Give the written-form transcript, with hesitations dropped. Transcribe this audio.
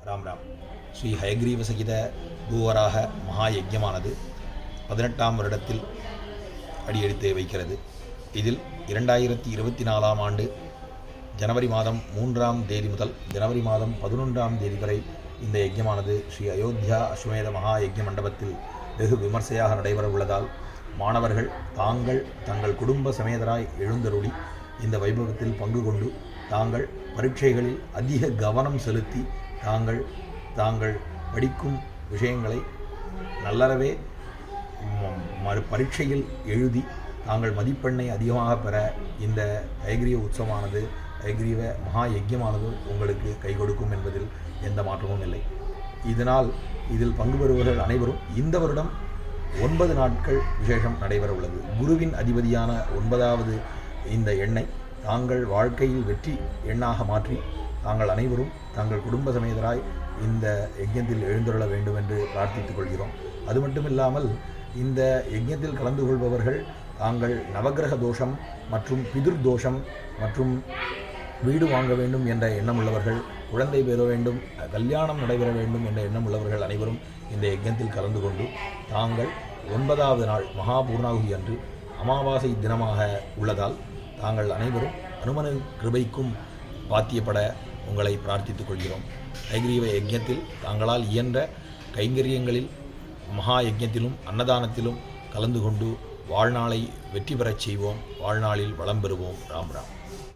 ராம் ராம். ஸ்ரீ ஹயக்ரீவ சகித பூவராக மகா யஜ்யமானது 18ஆம் வருடத்தில் அடியெடுத்து வைக்கிறது. இதில் 2024ஆம் ஆண்டு ஜனவரி மாதம் 3ஆம் தேதி முதல் ஜனவரி மாதம் 11ஆம் தேதி வரை இந்த யஜ்யமானது ஸ்ரீ அயோத்தியா அஸ்வமேத மகா யஜ்ய மண்டபத்தில் வெகு விமர்சையாக நடைபெற உள்ளதால் மாணவர்கள் தங்கள் குடும்ப சமேதராய் எழுந்தருளி இந்த வைபவத்தில் பங்கு கொண்டு தாங்கள் பரீட்சைகளில் அதிக கவனம் செலுத்தி தாங்கள் படிக்கும் விஷயங்களை நல்லறவே பரீட்சையில் எழுதி தாங்கள் மதிப்பெண்ணை அதிகமாக பெற இந்த ஹயக்ரீவ உற்சவமானது ஹயக்ரீவ மகா யஜ்யமானது உங்களுக்கு கை கொடுக்கும் என்பதில் எந்த மாற்றமும் இல்லை. இதனால் இதில் பங்கு பெறுபவர்கள் அனைவரும் இந்த வருடம் 9 நாட்கள் விசேஷம் நடைபெற உள்ளது. குருவின் அதிபதியான 9வது இந்த எண்ணை தாங்கள் வாழ்க்கையில் வெற்றி எண்ணாக மாற்றி தாங்கள் அனைவரும் தங்கள் குடும்ப சமேதராய் இந்த யஜ்யத்தில் எழுந்தருள வேண்டும் என்று பிரார்த்தித்துக் கொள்கிறோம். அது மட்டுமில்லாமல் இந்த யஜ்யத்தில் கலந்து கொள்பவர்கள் தாங்கள் நவக்கிரக தோஷம் மற்றும் பிதுர் தோஷம் மற்றும் வீடு வாங்க வேண்டும் என்ற எண்ணம் உள்ளவர்கள், குழந்தை பெற வேண்டும், கல்யாணம் நடைபெற வேண்டும் என்ற எண்ணம் உள்ளவர்கள் அனைவரும் இந்த யஜ்யத்தில் கலந்து கொண்டு தாங்கள் 9வது நாள் மகா பூர்ணாகுதி அன்று அமாவாசை தினமாக உள்ளதால் தாங்கள் அனைவரும் அனுமன கிருபைக்கும் பாத்தியப்பட உங்களை பிரார்த்தித்துக் கொள்கிறோம். ஹயக்ரீவ யஜ்யத்தில் தாங்களால் இயன்ற கைங்கரியங்களில் மகா யஜ்யத்திலும் அன்னதானத்திலும் கலந்து கொண்டு வாழ்நாளை வெற்றி பெறச் செய்வோம். வாழ்நாளில் வளம் பெறுவோம். ராம் ராம்.